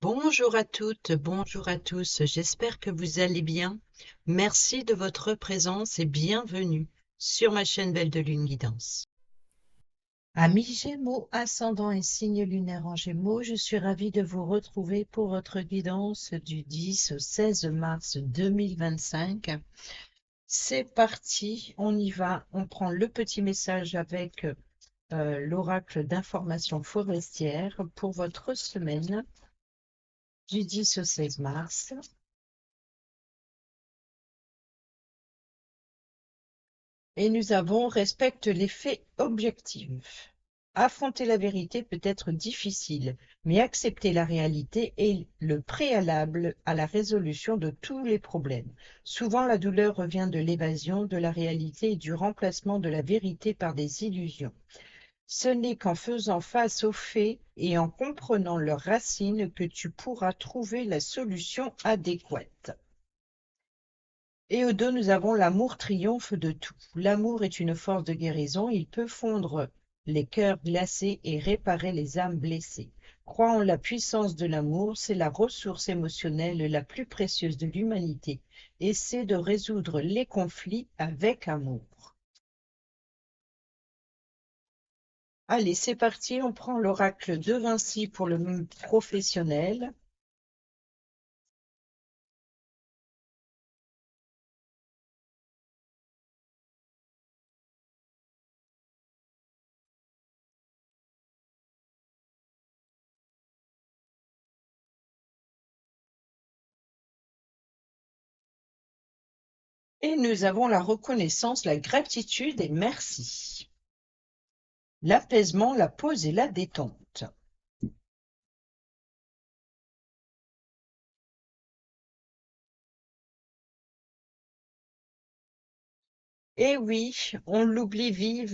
Bonjour à toutes, bonjour à tous, j'espère que vous allez bien. Merci de votre présence et bienvenue sur ma chaîne Belle de Lune Guidance. Amis Gémeaux, ascendant et signe lunaire en Gémeaux, je suis ravie de vous retrouver pour votre guidance du 10 au 16 mars 2025. C'est parti, on y va, on prend le petit message avec l'oracle d'information forestière pour votre semaine du 10 au 16 mars. Et nous avons respecte les faits objectifs. Affronter la vérité peut être difficile, mais accepter la réalité est le préalable à la résolution de tous les problèmes. Souvent, la douleur revient de l'évasion de la réalité et du remplacement de la vérité par des illusions. Ce n'est qu'en faisant face aux faits et en comprenant leurs racines que tu pourras trouver la solution adéquate. Et au dos, nous avons l'amour triomphe de tout. L'amour est une force de guérison, il peut fondre les cœurs glacés et réparer les âmes blessées. Crois en la puissance de l'amour, c'est la ressource émotionnelle la plus précieuse de l'humanité. Essaie de résoudre les conflits avec amour. Allez, c'est parti, on prend l'oracle de Vinci pour le professionnel. Et nous avons la reconnaissance, la gratitude et merci. L'apaisement, la pause et la détente. Et oui, on l'oublie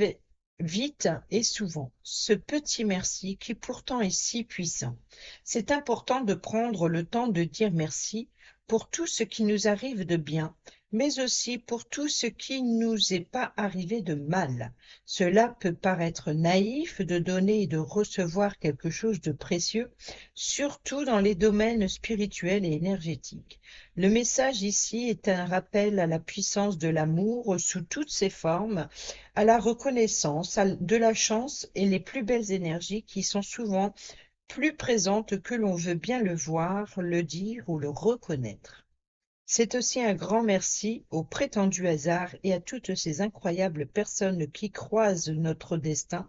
vite et souvent, ce petit merci qui pourtant est si puissant. C'est important de prendre le temps de dire merci pour tout ce qui nous arrive de bien, mais aussi pour tout ce qui ne nous est pas arrivé de mal. Cela peut paraître naïf de donner et de recevoir quelque chose de précieux, surtout dans les domaines spirituels et énergétiques. Le message ici est un rappel à la puissance de l'amour sous toutes ses formes, à la reconnaissance, de la chance et les plus belles énergies qui sont souvent plus présentes que l'on veut bien le voir, le dire ou le reconnaître. C'est aussi un grand merci au prétendu hasard et à toutes ces incroyables personnes qui croisent notre destin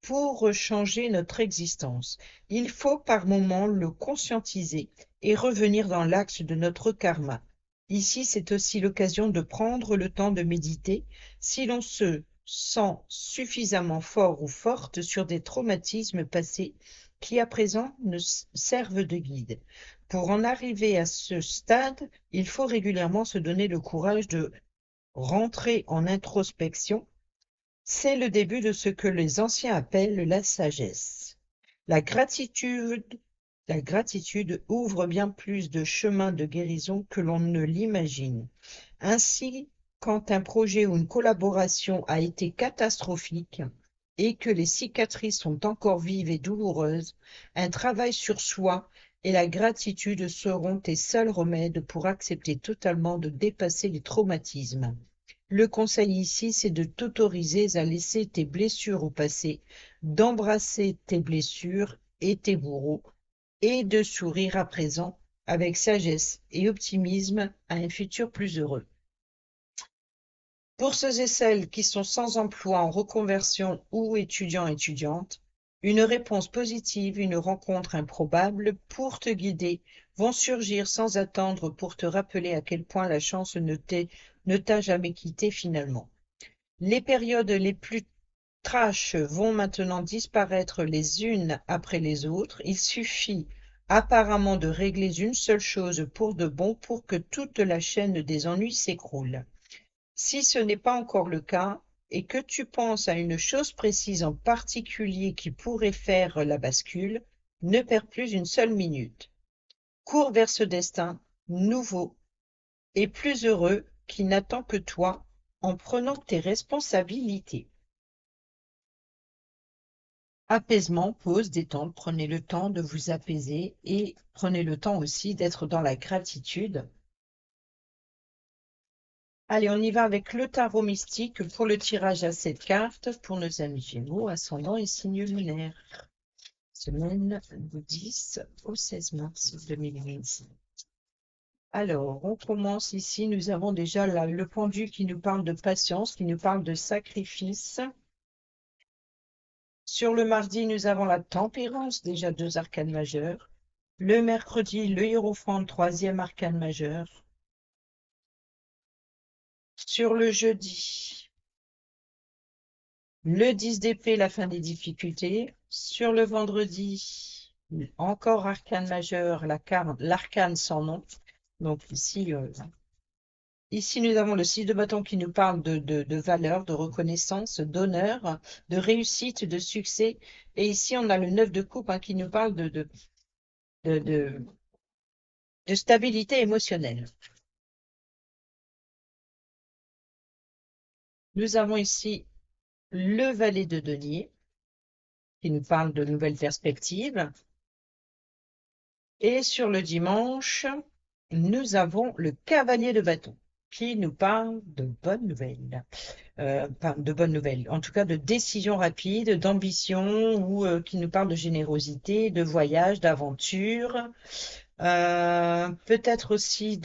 pour changer notre existence. Il faut par moments le conscientiser et revenir dans l'axe de notre karma. Ici, c'est aussi l'occasion de prendre le temps de méditer si l'on se sent suffisamment fort ou forte sur des traumatismes passés qui à présent ne servent de guide. Pour en arriver à ce stade, il faut régulièrement se donner le courage de rentrer en introspection. C'est le début de ce que les anciens appellent la sagesse. La gratitude, la gratitude ouvre bien plus de chemins de guérison que l'on ne l'imagine. Ainsi, quand un projet ou une collaboration a été catastrophique et que les cicatrices sont encore vives et douloureuses, un travail sur soi et la gratitude seront tes seuls remèdes pour accepter totalement de dépasser les traumatismes. Le conseil ici, c'est de t'autoriser à laisser tes blessures au passé, d'embrasser tes blessures et tes bourreaux, et de sourire à présent avec sagesse et optimisme à un futur plus heureux. Pour ceux et celles qui sont sans emploi, en reconversion ou étudiants-étudiantes, une réponse positive, une rencontre improbable pour te guider vont surgir sans attendre pour te rappeler à quel point la chance ne t'a jamais quitté finalement. Les périodes les plus trash vont maintenant disparaître les unes après les autres. Il suffit apparemment de régler une seule chose pour de bon pour que toute la chaîne des ennuis s'écroule. Si ce n'est pas encore le cas et que tu penses à une chose précise en particulier qui pourrait faire la bascule, ne perds plus une seule minute. Cours vers ce destin nouveau et plus heureux qui n'attend que toi en prenant tes responsabilités. Apaisement, pause, détente. Prenez le temps de vous apaiser et prenez le temps aussi d'être dans la gratitude. Allez, on y va avec le tarot mystique pour le tirage à 7 cartes pour nos amis Gémeaux, ascendant et signe lunaire. Semaine du 10 au 16 mars 2026. Alors, on commence ici. Nous avons déjà le pendu qui nous parle de patience, qui nous parle de sacrifice. Sur le mardi, nous avons la tempérance, déjà 2 arcanes majeurs. Le mercredi, le hiérophante, 3e arcane majeur. Sur le jeudi, le 10 d'épée, la fin des difficultés. Sur le vendredi, encore arcane majeur, l'arcane sans nom. Donc ici, nous avons le 6 de bâton qui nous parle de valeur, de reconnaissance, d'honneur, de réussite, de succès. Et ici, on a le 9 de coupe qui nous parle de stabilité émotionnelle. Nous avons ici le valet de denier qui nous parle de nouvelles perspectives. Et sur le dimanche, nous avons le cavalier de bâton qui nous parle de bonnes nouvelles. De bonnes nouvelles, en tout cas de décisions rapides, d'ambition, ou qui nous parle de générosité, de voyage, d'aventure. Peut-être aussi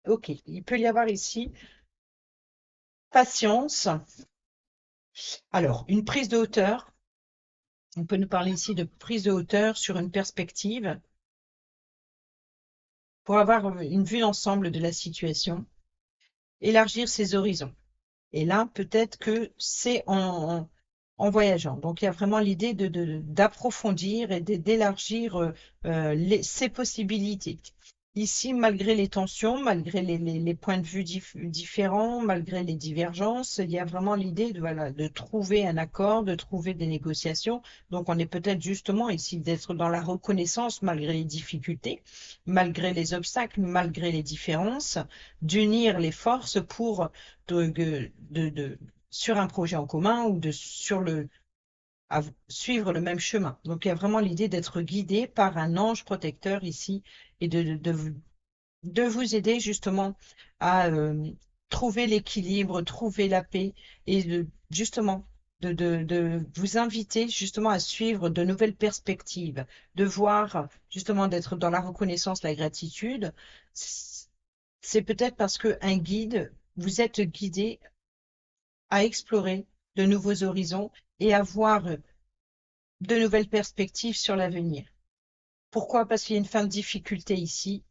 Ok, il peut y avoir ici patience. Alors, une prise de hauteur. On peut nous parler ici de prise de hauteur sur une perspective pour avoir une vue d'ensemble de la situation, élargir ses horizons. Et là, peut-être que c'est en voyageant. Donc, il y a vraiment l'idée d'approfondir et d'élargir ses possibilités. Ici, malgré les tensions, malgré les points de vue différents, malgré les divergences, il y a vraiment l'idée de trouver un accord, de trouver des négociations. Donc, on est peut-être justement ici d'être dans la reconnaissance malgré les difficultés, malgré les obstacles, malgré les différences, d'unir les forces pour sur un projet en commun ou suivre le même chemin. Donc, il y a vraiment l'idée d'être guidé par un ange protecteur ici et de vous aider justement à trouver l'équilibre, trouver la paix et justement de vous inviter justement à suivre de nouvelles perspectives, de voir justement d'être dans la reconnaissance, la gratitude. C'est peut-être parce qu'un guide, vous êtes guidé à explorer de nouveaux horizons et à voir de nouvelles perspectives sur l'avenir. Pourquoi? Parce qu'il y a une fin de difficulté ici.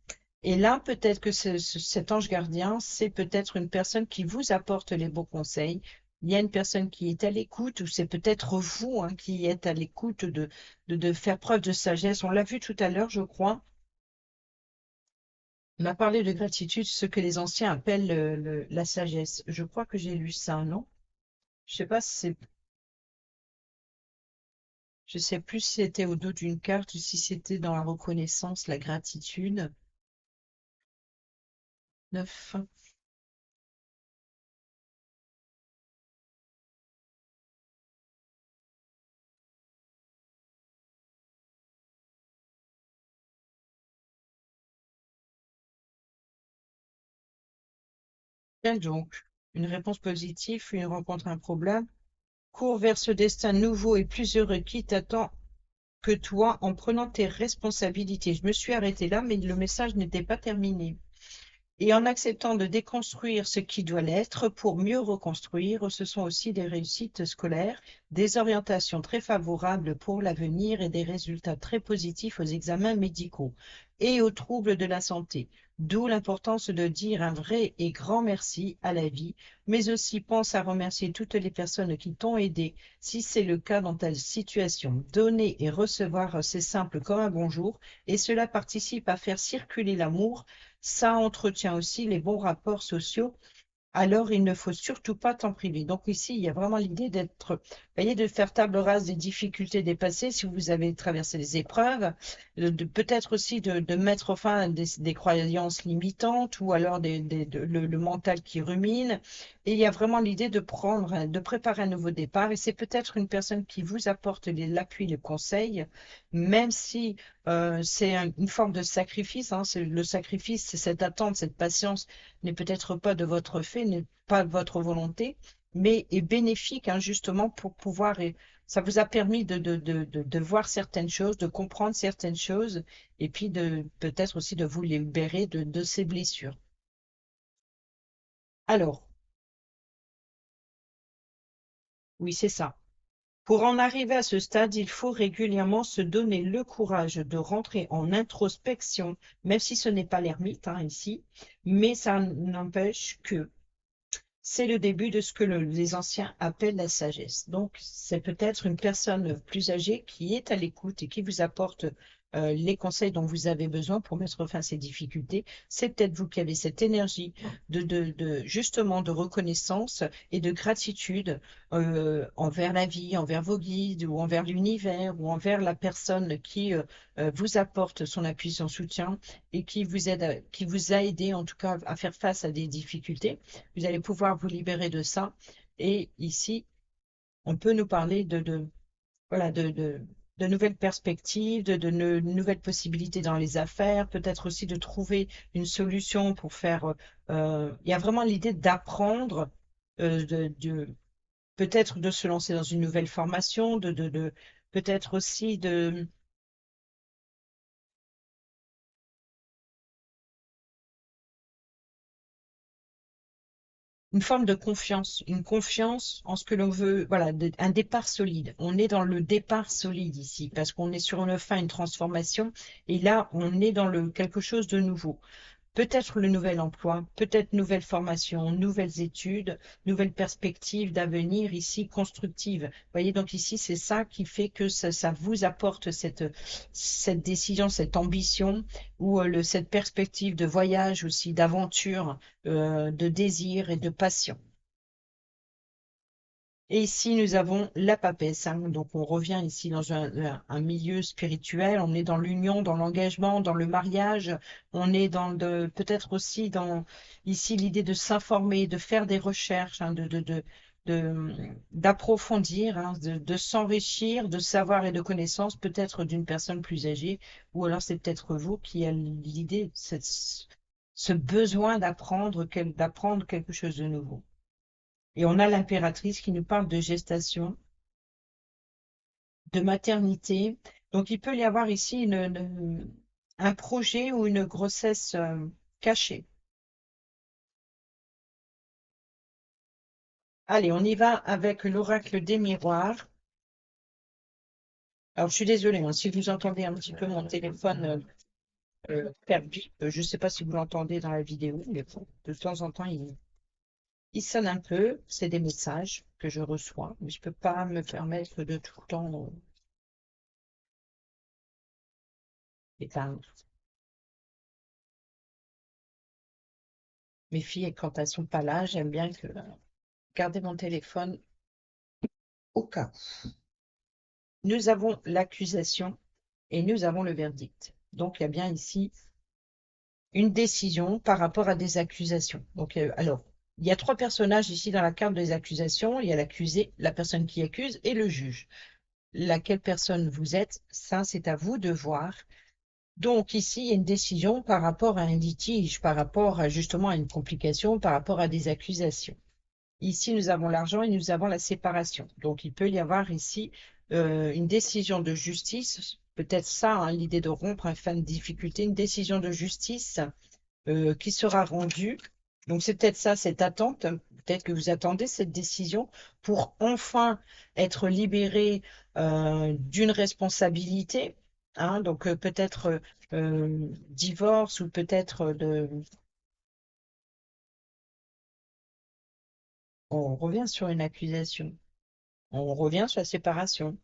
Et là, peut-être que cet ange gardien, c'est peut-être une personne qui vous apporte les bons conseils. Il y a une personne qui est à l'écoute, ou c'est peut-être vous qui êtes à l'écoute de faire preuve de sagesse. On l'a vu tout à l'heure, je crois. On a parlé de gratitude, ce que les anciens appellent la sagesse. Je crois que j'ai lu ça, non? Je sais pas si c'est Je sais plus si c'était au dos d'une carte ou si c'était dans la reconnaissance, la gratitude. 9. Quelle donc? Une réponse positive, une rencontre, un problème. Cours vers ce destin nouveau et plus heureux qui t'attend que toi en prenant tes responsabilités. Je me suis arrêtée là, mais le message n'était pas terminé. Et en acceptant de déconstruire ce qui doit l'être pour mieux reconstruire, ce sont aussi des réussites scolaires, des orientations très favorables pour l'avenir et des résultats très positifs aux examens médicaux et aux troubles de la santé. D'où l'importance de dire un vrai et grand merci à la vie, mais aussi pense à remercier toutes les personnes qui t'ont aidé, si c'est le cas dans ta situation. Donner et recevoir, c'est simple comme un bonjour, et cela participe à faire circuler l'amour. Ça entretient aussi les bons rapports sociaux, alors il ne faut surtout pas t'en priver. Donc ici, il y a vraiment l'idée voyez, de faire table rase des difficultés des passés si vous avez traversé des épreuves, peut-être aussi de mettre fin à des croyances limitantes ou alors le mental qui rumine Et il y a vraiment l'idée de prendre, de préparer un nouveau départ. Et c'est peut-être une personne qui vous apporte l'appui, le conseil, même si c'est une forme de sacrifice. Hein. Le sacrifice, c'est cette attente, cette patience n'est peut-être pas de votre fait, n'est pas de votre volonté, mais est bénéfique, hein, justement pour pouvoir. Et ça vous a permis de voir certaines choses, de comprendre certaines choses, et puis de peut-être aussi de vous libérer de ces blessures. Alors, oui, c'est ça. Pour en arriver à ce stade, il faut régulièrement se donner le courage de rentrer en introspection, même si ce n'est pas l'ermite, hein, ici, mais ça n'empêche que c'est le début de ce que les anciens appellent la sagesse. Donc, c'est peut-être une personne plus âgée qui est à l'écoute et qui vous apporte les conseils dont vous avez besoin pour mettre fin à ces difficultés. C'est peut-être vous qui avez cette énergie justement de reconnaissance et de gratitude envers la vie, envers vos guides ou envers l'univers ou envers la personne qui vous apporte son appui, son soutien et qui vous aide, qui vous a aidé en tout cas à faire face à des difficultés. Vous allez pouvoir vous libérer de ça. Et ici, on peut nous parler voilà, de nouvelles perspectives, de nouvelles possibilités dans les affaires, peut-être aussi de trouver une solution pour faire. Il y a vraiment l'idée d'apprendre, peut-être de se lancer dans une nouvelle formation, peut-être aussi de une forme de confiance, une confiance en ce que l'on veut, voilà, un départ solide. On est dans le départ solide ici, parce qu'on est sur une fin, une transformation, et là, on est dans le quelque chose de nouveau. Peut-être le nouvel emploi, peut-être nouvelle formation, nouvelles études, nouvelles perspectives d'avenir ici constructives. Vous voyez, donc ici, c'est ça qui fait que ça vous apporte cette décision, cette ambition ou cette perspective de voyage aussi, d'aventure, de désir et de passion. Et ici, nous avons la papesse, hein. Donc, on revient ici dans un milieu spirituel. On est dans l'union, dans l'engagement, dans le mariage. On est peut-être aussi dans ici l'idée de s'informer, de faire des recherches, hein, de- d'approfondir, hein, de s'enrichir de savoir et de connaissances, peut-être d'une personne plus âgée, ou alors c'est peut-être vous qui avez l'idée, ce besoin d'apprendre quelque chose de nouveau. Et on a l'impératrice qui nous parle de gestation, de maternité. Donc, il peut y avoir ici un projet ou une grossesse cachée. Allez, on y va avec l'oracle des miroirs. Alors, je suis désolée, hein, si vous entendez un petit peu mon téléphone faire bip, je ne sais pas si vous l'entendez dans la vidéo, mais bon, de temps en temps, il sonne un peu. C'est des messages que je reçois, mais je ne peux pas me permettre de tout le temps éteindre. Mes filles, quand elles sont pas là, j'aime bien garder mon téléphone au cas où. Nous avons l'accusation et nous avons le verdict. Donc, il y a bien ici une décision par rapport à des accusations. Donc, alors, il y a trois personnages ici dans la carte des accusations. Il y a l'accusé, la personne qui accuse et le juge. Laquelle personne vous êtes, ça, c'est à vous de voir. Donc, ici, il y a une décision par rapport à un litige, par rapport justement à une complication, par rapport à des accusations. Ici, nous avons l'argent et nous avons la séparation. Donc, il peut y avoir ici une décision de justice, peut-être ça, hein, l'idée de rompre un fin de difficulté, une décision de justice qui sera rendue. Donc, c'est peut-être ça, cette attente. Peut-être que vous attendez cette décision pour enfin être libéré d'une responsabilité. Hein, donc, peut-être divorce ou peut-être on revient sur une accusation. On revient sur la séparation.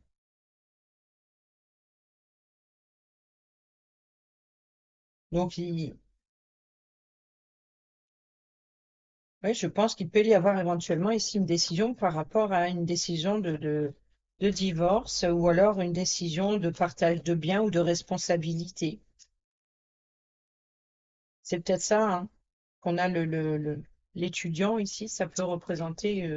Donc, ouais, je pense qu'il peut y avoir éventuellement ici une décision par rapport à une décision de divorce ou alors une décision de partage de biens ou de responsabilité. C'est peut-être ça, hein, qu'on a l'étudiant ici, ça peut représenter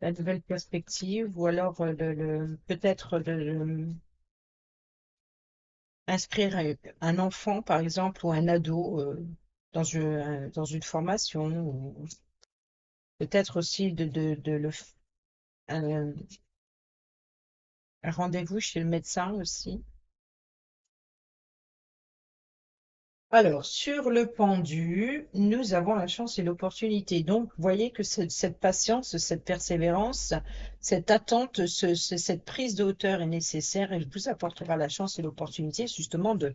la nouvelle perspective ou alors peut-être inscrire un enfant, par exemple, ou un ado dans une formation, ou peut-être aussi un, un rendez-vous chez le médecin aussi. Alors, sur le pendu, nous avons la chance et l'opportunité. Donc, vous voyez que cette patience, cette persévérance, cette attente, cette prise de hauteur est nécessaire et vous apportera la chance et l'opportunité justement de,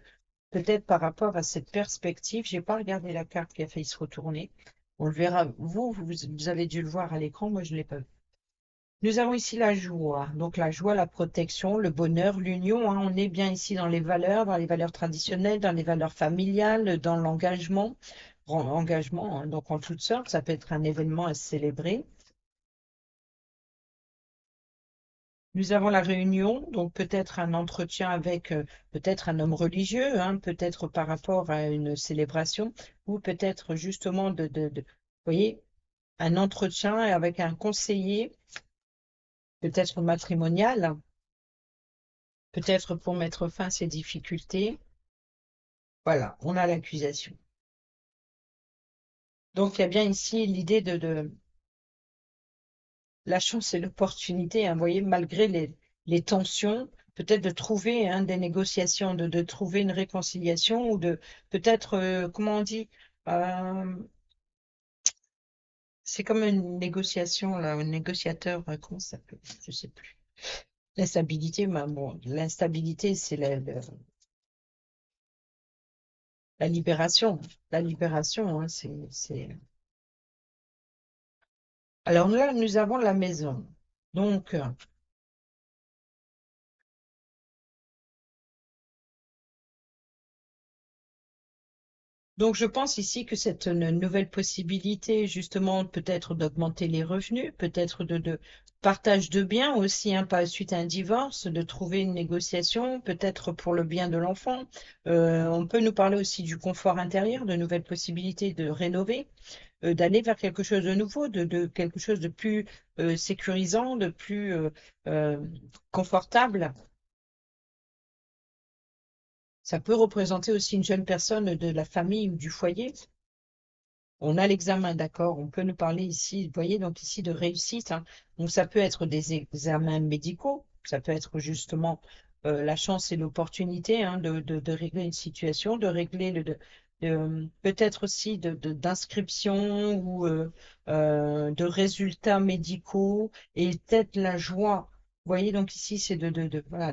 peut-être par rapport à cette perspective, j'ai pas regardé la carte qui a failli se retourner. On le verra. Vous avez dû le voir à l'écran, moi je l'ai pas vu. Nous avons ici la joie. Donc la joie, la protection, le bonheur, l'union, hein. On est bien ici dans les valeurs traditionnelles, dans les valeurs familiales, dans l'engagement. Engagement, hein, donc en toutes sortes, ça peut être un événement à célébrer. Nous avons la réunion, donc peut-être un entretien avec peut-être un homme religieux, hein, peut-être par rapport à une célébration, ou peut-être justement vous voyez, un entretien avec un conseiller, peut-être matrimonial, peut-être pour mettre fin à ces difficultés. Voilà, on a l'accusation. Donc il y a bien ici l'idée de la chance et l'opportunité, hein, vous voyez, malgré les tensions, peut-être de trouver hein, des négociations, de trouver une réconciliation ou de peut-être, comment on dit, euh, c'est comme une négociation, là, un négociateur, comment ça s'appelle? Je sais plus. L'instabilité, ben bon, l'instabilité, c'est la libération. La libération, hein, Alors là, nous avons la maison. Donc, Donc, je pense ici que c'est une nouvelle possibilité, justement, peut-être d'augmenter les revenus, peut-être de partage de biens aussi, hein, pas suite à un divorce, de trouver une négociation, peut-être pour le bien de l'enfant. On peut nous parler aussi du confort intérieur, de nouvelles possibilités de rénover, d'aller vers quelque chose de nouveau, de quelque chose de plus sécurisant, de plus euh, confortable. Ça peut représenter aussi une jeune personne de la famille ou du foyer. On a l'examen, d'accord. On peut nous parler ici, vous voyez, donc ici de réussite, hein. Donc ça peut être des examens médicaux, ça peut être justement la chance et l'opportunité hein, de régler une situation, de régler peut-être aussi d'inscription ou de résultats médicaux et peut-être la joie. Vous voyez, donc ici, c'est voilà,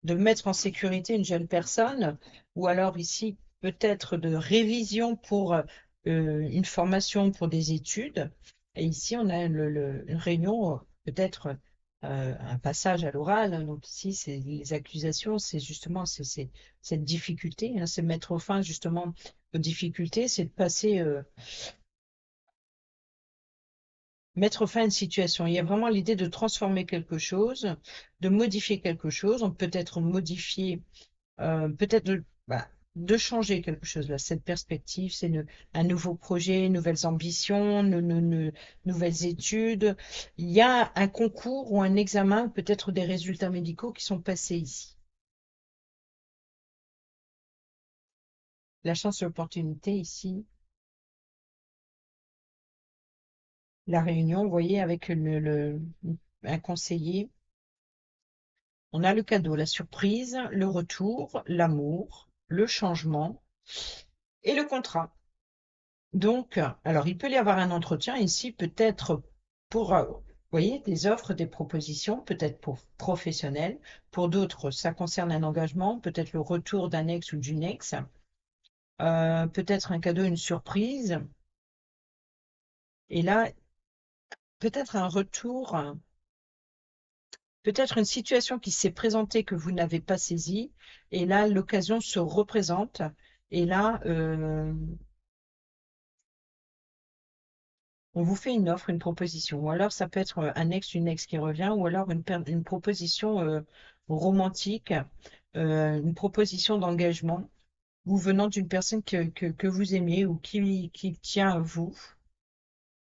de mettre en sécurité une jeune personne ou alors ici, peut-être de révision pour une formation pour des études. Et ici, on a une réunion, peut-être un passage à l'oral. Donc ici, c'est les accusations, c'est justement cette difficulté, hein, c'est mettre fin justement aux difficultés, c'est de passer, mettre fin à une situation. Il y a vraiment l'idée de transformer quelque chose, de modifier quelque chose. On peut être modifié peut-être de changer quelque chose là. Cette perspective, c'est un nouveau projet, nouvelles ambitions, nouvelles études. Il y a un concours ou un examen, peut-être des résultats médicaux qui sont passés ici. La chance et l'opportunité ici, la réunion, vous voyez, avec un conseiller. On a le cadeau, la surprise, le retour, l'amour, le changement et le contrat. Donc, alors il peut y avoir un entretien ici, peut-être pour, vous voyez, des offres, des propositions, peut-être pour professionnels. Pour d'autres, ça concerne un engagement, peut-être le retour d'un ex ou d'une ex, peut-être un cadeau, une surprise. Et là, peut-être un retour, peut-être une situation qui s'est présentée que vous n'avez pas saisie. Et là, l'occasion se représente. Et là, on vous fait une offre, une proposition, ou alors ça peut être un ex, une ex qui revient, ou alors une proposition romantique, une proposition d'engagement. ou venant d'une personne que vous aimez ou qui tient à vous.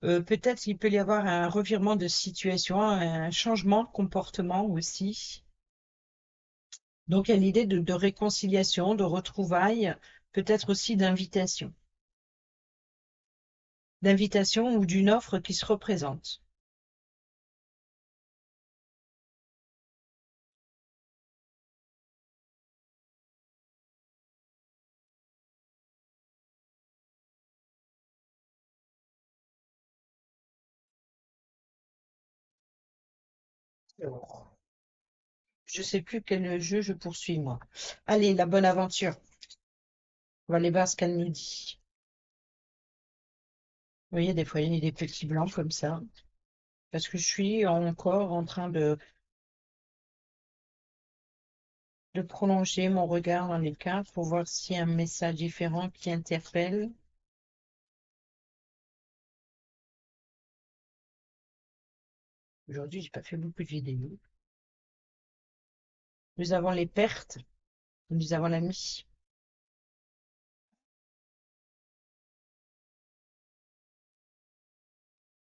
Peut-être il peut y avoir un revirement de situation, un changement de comportement aussi. Donc il y a l'idée de réconciliation, de retrouvailles, peut-être aussi d'invitation ou d'une offre qui se représente. Alors, je sais plus quel jeu je poursuis moi. Allez, la bonne aventure. On va aller voir ce qu'elle nous dit. Vous voyez, des fois, il y a des petits blancs comme ça. Parce que je suis encore en train de prolonger mon regard dans les cartes pour voir s'il y a un message différent qui interpelle. Aujourd'hui, j'ai pas fait beaucoup de vidéos. Nous avons les pertes, nous avons l'ami.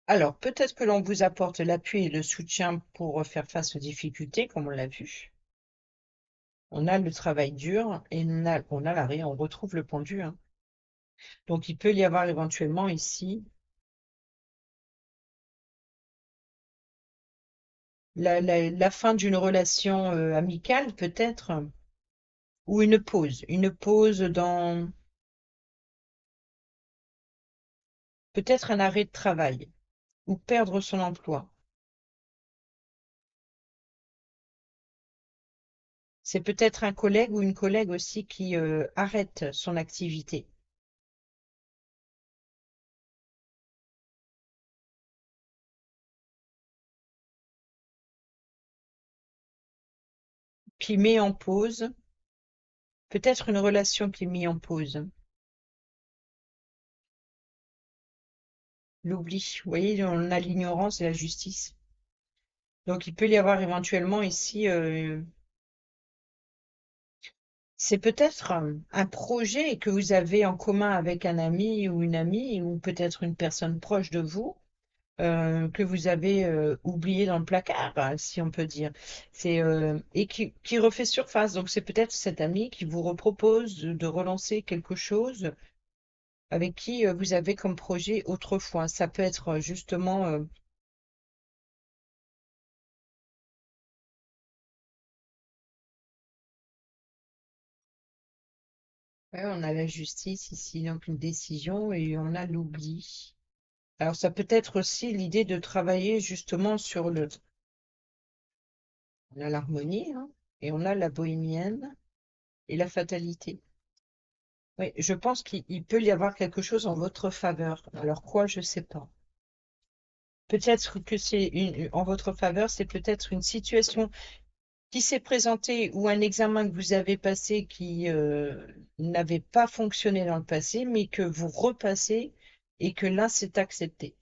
Alors, peut-être que l'on vous apporte l'appui et le soutien pour faire face aux difficultés, comme on l'a vu. On a le travail dur et on a l'arrêt, on retrouve le pendu, hein. Donc, il peut y avoir éventuellement ici la fin d'une relation amicale, peut-être, ou une pause dans peut-être un arrêt de travail, ou perdre son emploi. C'est peut-être un collègue ou une collègue aussi qui arrête son activité. Qui met en pause, peut-être une relation qui est mise en pause. L'oubli. Vous voyez, on a l'ignorance et la justice. Donc il peut y avoir éventuellement ici, c'est peut-être un projet que vous avez en commun avec un ami ou une amie, ou peut-être une personne proche de vous, que vous avez oublié dans le placard, hein, si on peut dire. Et qui refait surface. Donc c'est peut-être cet ami qui vous repropose de relancer quelque chose avec qui vous avez comme projet autrefois. Ça peut être justement, ouais, on a la justice ici, donc une décision, et on a l'oubli. Alors ça peut être aussi l'idée de travailler justement sur on a l'harmonie, hein, et on a la bohémienne et la fatalité. Oui, je pense qu'il peut y avoir quelque chose en votre faveur. Alors quoi, je sais pas. Peut-être que en votre faveur, c'est peut-être une situation qui s'est présentée ou un examen que vous avez passé qui n'avait pas fonctionné dans le passé, mais que vous repassez et que là, c'est accepté.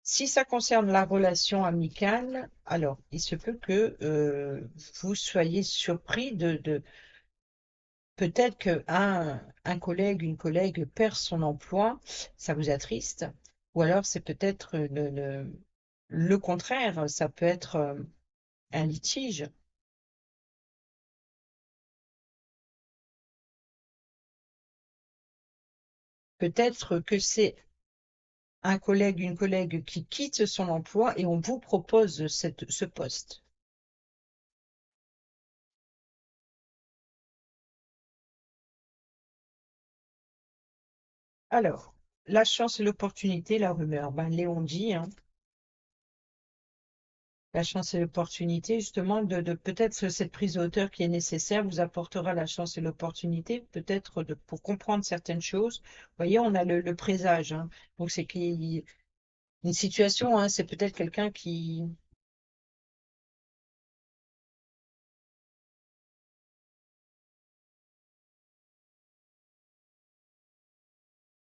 Si ça concerne la relation amicale, alors il se peut que vous soyez surpris peut-être un collègue, une collègue perd son emploi, ça vous attriste, ou alors c'est peut-être le contraire, ça peut être un litige. Peut-être que c'est un collègue, une collègue qui quitte son emploi et on vous propose ce poste. Alors, la chance et l'opportunité, la rumeur. Ben, Léon dit, hein, la chance et l'opportunité, justement, de peut-être cette prise de hauteur qui est nécessaire vous apportera la chance et l'opportunité, peut-être pour comprendre certaines choses. Vous voyez, on a le présage, hein. Donc, c'est une situation, hein, c'est peut-être quelqu'un qui,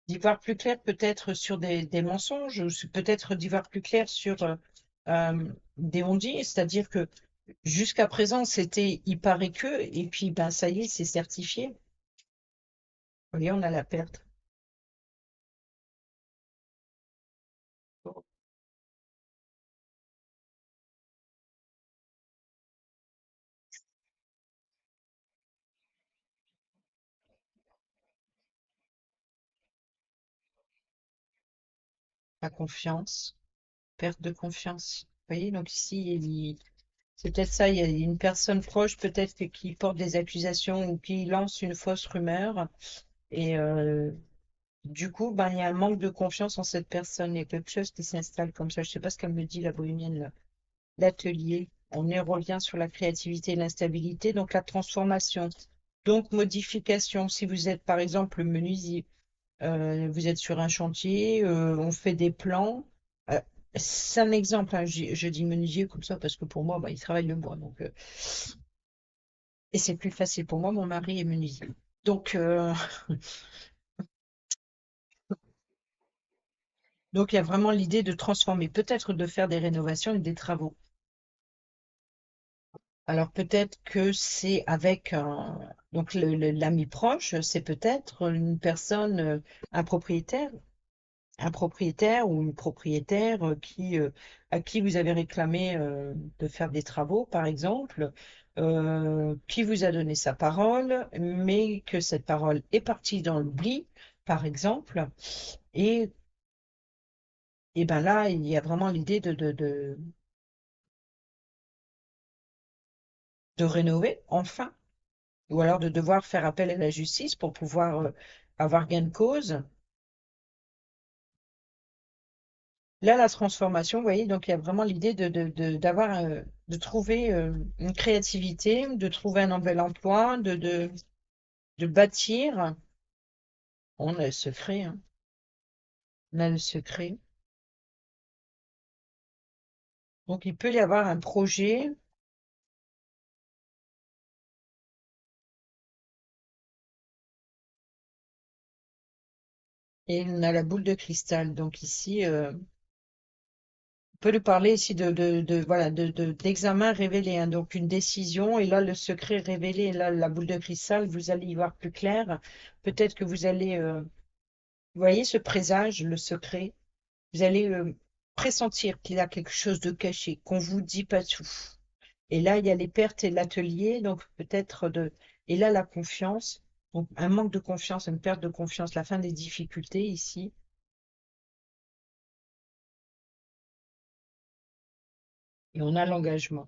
d'y voir plus clair peut-être sur des mensonges, ou peut-être d'y voir plus clair sur des on-dit, c'est-à-dire que Jusqu'à présent, c'était il paraît que, et puis ben ça y est, c'est certifié. Vous voyez, on a la perte. La confiance, perte de confiance. Vous voyez, donc ici, c'est peut-être ça, il y a une personne proche peut-être qui porte des accusations ou qui lance une fausse rumeur. Et du coup, ben, il y a un manque de confiance en cette personne. Il y a quelque chose qui s'installe comme ça. Je sais pas ce qu'elle me dit, la bohémienne, là. L'atelier. On y revient sur la créativité et l'instabilité, donc la transformation. Donc, modification. Si vous êtes, par exemple, menuisier, vous êtes sur un chantier, on fait des plans. Euh, c'est un exemple, hein, je dis menuisier comme ça parce que pour moi, bah, il travaille le bois. Donc, et c'est plus facile pour moi, mon mari est menuisier. Donc, donc il y a vraiment l'idée de transformer, peut-être de faire des rénovations et des travaux. Alors peut-être que c'est avec donc l'ami proche, c'est peut-être une personne, un propriétaire un propriétaire ou une propriétaire à qui vous avez réclamé de faire des travaux, par exemple, qui vous a donné sa parole, mais que cette parole est partie dans l'oubli, par exemple, et, et ben là, il y a vraiment l'idée de rénover, enfin, ou alors de devoir faire appel à la justice pour pouvoir avoir gain de cause. Là, la transformation, vous voyez, donc il y a vraiment l'idée d'avoir, de trouver une créativité, de trouver un nouvel emploi, de bâtir. On a le secret, hein. On a le secret. Donc il peut y avoir un projet et on a la boule de cristal. Donc ici, on peut lui parler ici voilà, d'examen révélé, hein. Donc une décision et là le secret révélé, et là la boule de cristal, vous allez y voir plus clair. Peut-être que vous allez, vous voyez ce présage, le secret. Vous allez pressentir qu'il y a quelque chose de caché, qu'on vous dit pas tout. Et là, il y a les pertes et l'atelier, donc peut-être de. Et là, la confiance. Donc, un manque de confiance, une perte de confiance, la fin des difficultés ici. Et on a l'engagement.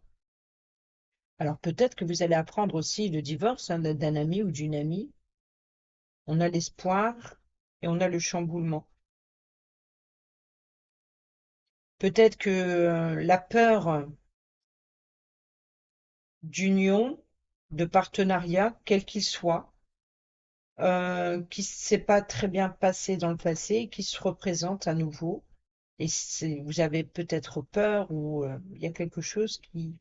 Alors, peut-être que vous allez apprendre aussi le divorce hein, d'un ami ou d'une amie. On a l'espoir et on a le chamboulement. Peut-être que la peur d'union, de partenariat, quel qu'il soit, qui s'est pas très bien passé dans le passé et qui se représente à nouveau. Et vous avez peut-être peur ou il y a quelque chose qui,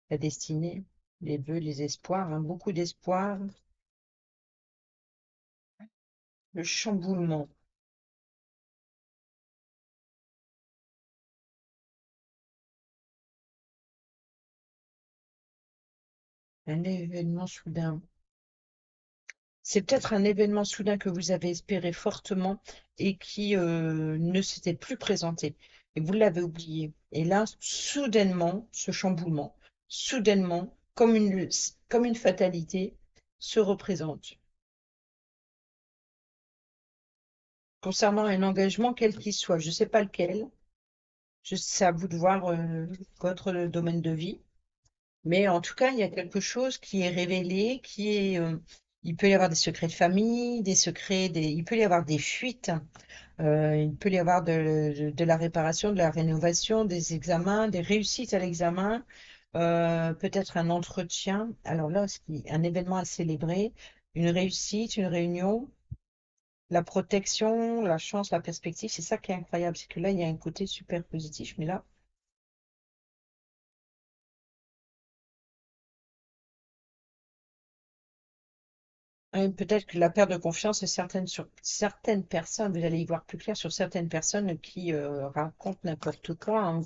la destinée, les vœux, les espoirs, hein, beaucoup d'espoir, le chamboulement, un événement soudain. C'est peut-être un événement soudain que vous avez espéré fortement et qui ne s'était plus présenté. Et vous l'avez oublié. Et là, soudainement, ce chamboulement, soudainement, comme une fatalité, se représente. Concernant un engagement, quel qu'il soit, je ne sais pas lequel, c'est à vous de voir votre domaine de vie. Mais en tout cas, il y a quelque chose qui est révélé, il peut y avoir des secrets de famille, il peut y avoir des fuites, il peut y avoir de la réparation, de la rénovation, des examens, des réussites à l'examen, peut-être un entretien. Alors là, un événement à célébrer, une réussite, une réunion, la protection, la chance, la perspective, c'est ça qui est incroyable, c'est que là, il y a un côté super positif, mais là, Peut-être que la perte de confiance est certaine sur certaines personnes, vous allez y voir plus clair sur certaines personnes qui racontent n'importe quoi, hein,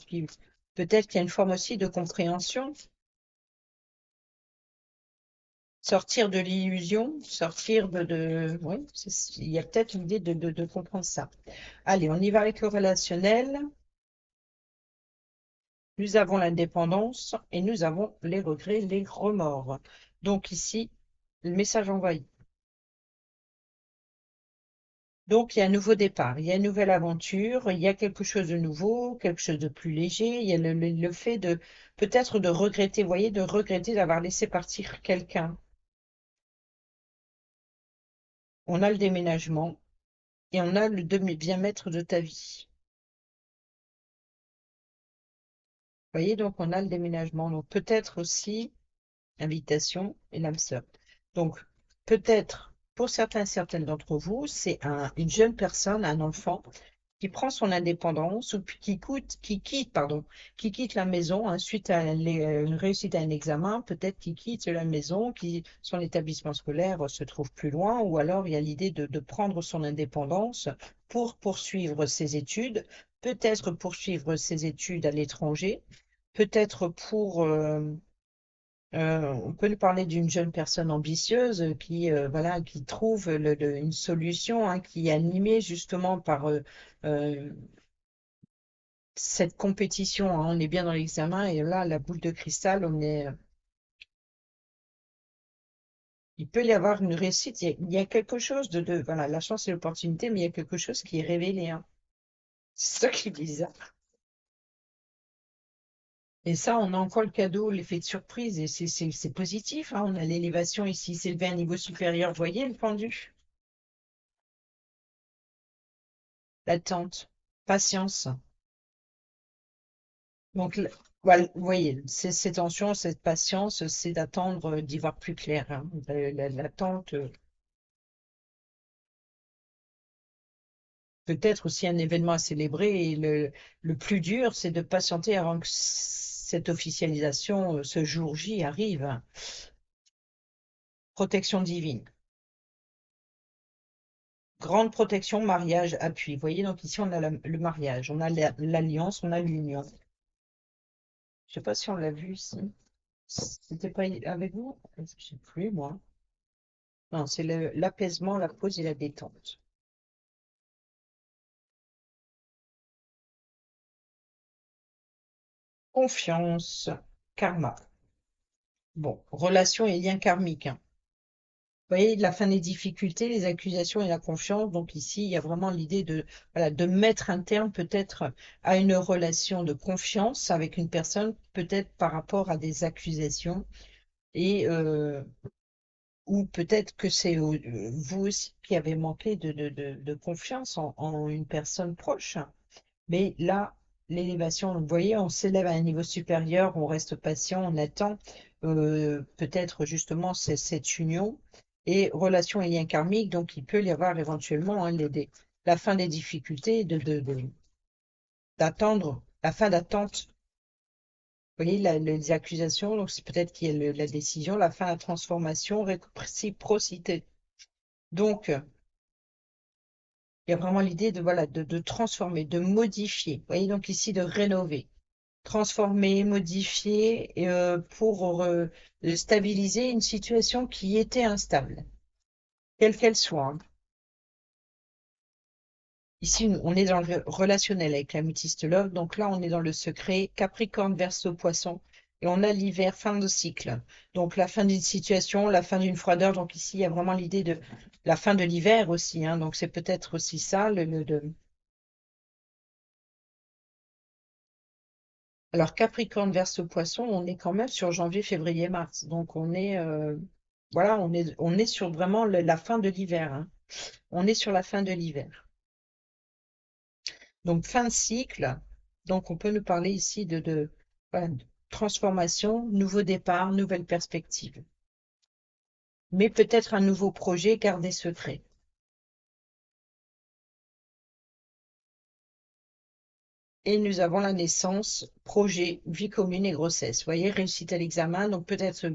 peut-être qu'il y a une forme aussi de compréhension, sortir de l'illusion, sortir oui, il y a peut-être une idée de comprendre ça. Allez, on y va avec le relationnel. Nous avons l'indépendance et nous avons les regrets, les remords. Donc ici, le message envoyé. Donc, il y a un nouveau départ, il y a une nouvelle aventure, il y a quelque chose de nouveau, quelque chose de plus léger. Il y a le fait de peut-être de regretter, vous voyez, de regretter d'avoir laissé partir quelqu'un. On a le déménagement et on a le bien-être de ta vie. Vous voyez, donc on a le déménagement. Donc peut-être aussi invitation et l'âme sœur. Donc peut-être pour certaines d'entre vous, c'est une jeune personne, un enfant qui prend son indépendance ou qui quitte la maison hein, suite à une réussite à un examen, peut-être qu'il quitte la maison, qui son établissement scolaire se trouve plus loin, ou alors il y a l'idée de prendre son indépendance pour poursuivre ses études, peut-être poursuivre ses études à l'étranger, peut-être on peut nous parler d'une jeune personne ambitieuse qui, voilà, qui trouve une solution, hein, qui est animée justement par euh, cette compétition, hein. On est bien dans l'examen et là, la boule de cristal, il peut y avoir une réussite. Il y a quelque chose voilà, la chance et l'opportunité, mais il y a quelque chose qui est révélé, hein. C'est ça qui est bizarre. Et ça, on a encore le cadeau, l'effet de surprise, et c'est positif, hein. On a l'élévation ici, s'élever à un niveau supérieur. Vous voyez le pendu? L'attente, patience. Donc, voilà, vous voyez, ces tensions, cette patience, c'est d'attendre d'y voir plus clair, hein. L'attente, peut-être aussi un événement à célébrer. Et le plus dur, c'est de patienter avant que cette officialisation, ce jour J, arrive, hein. Protection divine. Grande protection, mariage, appui. Vous voyez, donc ici, on a le mariage, on a l'alliance, on a l'union. Je sais pas si on l'a vu ici. C'était pas avec vous? Je sais plus, moi. Non, c'est l'apaisement, la pause et la détente. Confiance, karma. Bon, relation et lien karmique, hein. Vous voyez, la fin des difficultés, les accusations et la confiance. Donc ici, il y a vraiment l'idée voilà, de mettre un terme peut-être à une relation de confiance avec une personne, peut-être par rapport à des accusations et ou peut-être que c'est vous aussi qui avez manqué de confiance en une personne proche. Mais là, l'élévation, vous voyez, on s'élève à un niveau supérieur, on reste patient, on attend peut-être justement cette union et relation et lien karmique. Donc, il peut y avoir éventuellement hein, la fin des difficultés, d'attendre, la fin d'attente. Vous voyez, les accusations, donc c'est peut-être qu'il y a la décision, la fin de la transformation, réciprocité. Donc, il y a vraiment l'idée de, voilà, de transformer, de modifier. Vous voyez, donc ici, de rénover. Transformer, modifier pour stabiliser une situation qui était instable, quelle qu'elle soit, hein. Ici, on est dans le relationnel avec l'améthyste love, donc là, on est dans le secret Capricorne, Verseau, Poisson, et on a l'hiver, fin de cycle. Donc la fin d'une situation, la fin d'une froideur. Donc ici, il y a vraiment l'idée de la fin de l'hiver aussi, hein. Donc c'est peut-être aussi ça, Alors Capricorne, Verseau, Poisson, on est quand même sur janvier, février, mars. Donc on est voilà, on est sur vraiment la fin de l'hiver, hein. On est sur la fin de l'hiver. Donc fin de cycle. Donc on peut nous parler ici voilà, de transformation, nouveau départ, nouvelle perspective. Mais peut-être un nouveau projet gardé secret. Et nous avons la naissance, projet, vie commune et grossesse. Vous voyez, réussite à l'examen, donc peut-être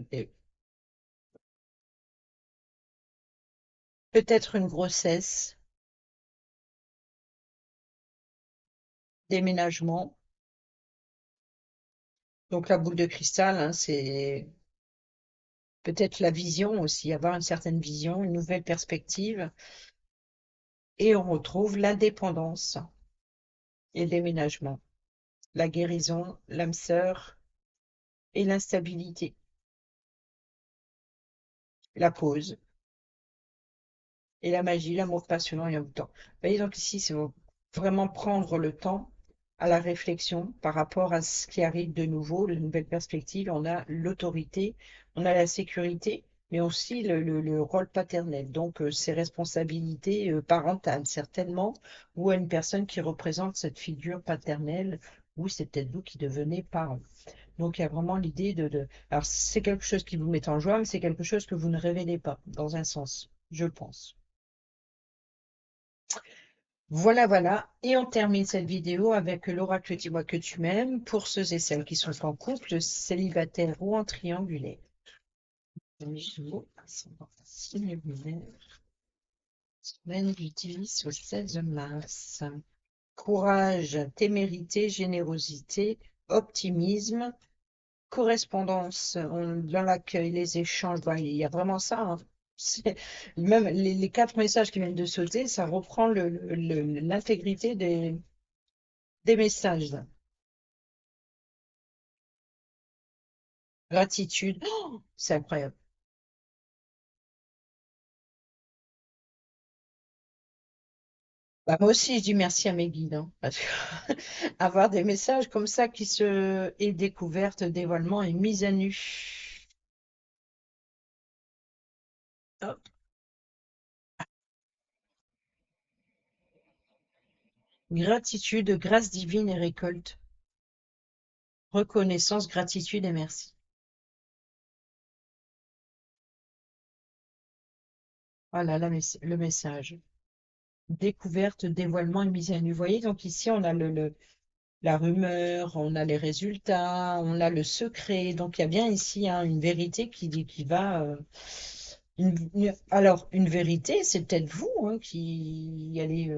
peut-être une grossesse, déménagement. Donc la boule de cristal, hein, c'est peut-être la vision aussi, avoir une certaine vision, une nouvelle perspective. Et on retrouve l'indépendance et le déménagement, la guérison, l'âme sœur et l'instabilité, la pause et la magie, l'amour passionnant et en même temps. Vous voyez, donc ici, c'est vraiment prendre le temps à la réflexion par rapport à ce qui arrive de nouveau, de nouvelles perspectives. On a l'autorité, on a la sécurité, mais aussi le rôle paternel. Donc, ces responsabilités parentales, certainement, ou à une personne qui représente cette figure paternelle, ou c'est peut-être vous qui devenez parent. Donc, il y a vraiment l'idée Alors, c'est quelque chose qui vous met en joie, mais c'est quelque chose que vous ne révélez pas, dans un sens, je pense. Voilà, voilà. Et on termine cette vidéo avec l'oracle Dis-moi que tu m'aimes pour ceux et celles qui sont en couple, célibataire ou en triangulaire. Gémeaux, ascendant signe lunaire, semaine du 10 au 16 mars. Courage, témérité, générosité, optimisme, correspondance, dans l'accueil, les échanges, bah, il y a vraiment ça, hein. Même les quatre messages qui viennent de sauter, ça reprend l'intégrité des messages. Gratitude, oh, c'est incroyable. Bah, moi aussi, je dis merci à mes guides, hein, parce que avoir des messages comme ça qui se est découverte, dévoilement et mise à nu. Hop. Gratitude, grâce divine et récolte. Reconnaissance, gratitude et merci. Voilà le message. Découverte, dévoilement et mise à nu. Vous voyez, donc ici, on a la rumeur, on a les résultats, on a le secret. Donc, il y a bien ici hein, une vérité qui va. Alors, une vérité, c'est peut-être vous hein, qui allez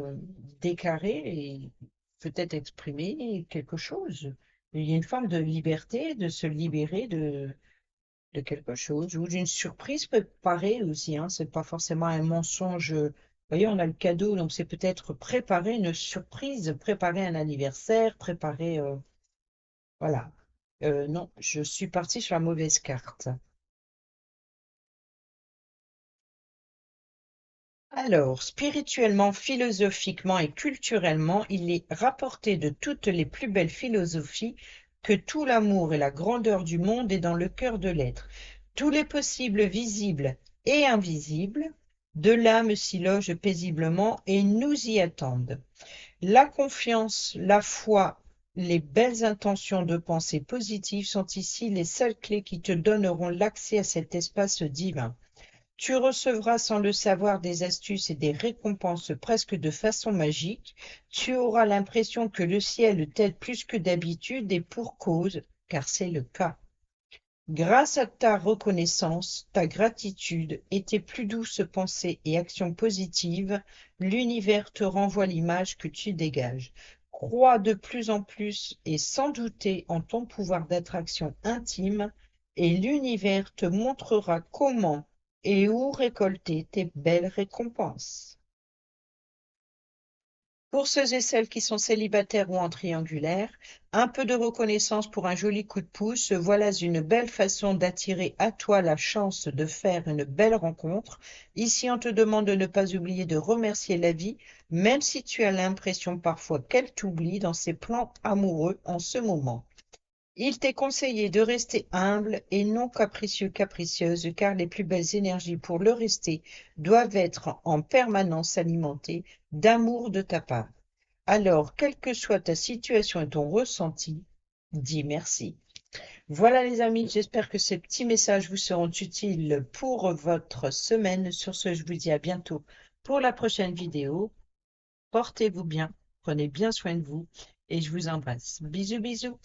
déclarer et peut-être exprimer quelque chose. Il y a une forme de liberté, de se libérer de quelque chose ou d'une surprise préparée aussi. Hein. C'est pas forcément un mensonge. Vous voyez, on a le cadeau, donc c'est peut-être préparer une surprise, préparer un anniversaire, préparer. Voilà. Non, je suis partie sur la mauvaise carte. Alors, spirituellement, philosophiquement et culturellement, il est rapporté de toutes les plus belles philosophies que tout l'amour et la grandeur du monde est dans le cœur de l'être. Tous les possibles visibles et invisibles de l'âme s'y logent paisiblement et nous y attendent. La confiance, la foi, les belles intentions de pensée positive sont ici les seules clés qui te donneront l'accès à cet espace divin. Tu recevras sans le savoir des astuces et des récompenses presque de façon magique. Tu auras l'impression que le ciel t'aide plus que d'habitude et pour cause, car c'est le cas. Grâce à ta reconnaissance, ta gratitude et tes plus douces pensées et actions positives, l'univers te renvoie l'image que tu dégages. Crois de plus en plus et sans douter en ton pouvoir d'attraction intime et l'univers te montrera comment et où récolter tes belles récompenses. Pour ceux et celles qui sont célibataires ou en triangulaire, un peu de reconnaissance pour un joli coup de pouce, voilà une belle façon d'attirer à toi la chance de faire une belle rencontre. Ici, on te demande de ne pas oublier de remercier la vie, même si tu as l'impression parfois qu'elle t'oublie dans ses plans amoureux en ce moment. Il t'est conseillé de rester humble et non capricieux, capricieuse, car les plus belles énergies pour le rester doivent être en permanence alimentées d'amour de ta part. Alors, quelle que soit ta situation et ton ressenti, dis merci. Voilà les amis, j'espère que ces petits messages vous seront utiles pour votre semaine. Sur ce, je vous dis à bientôt pour la prochaine vidéo. Portez-vous bien, prenez bien soin de vous et je vous embrasse. Bisous, bisous.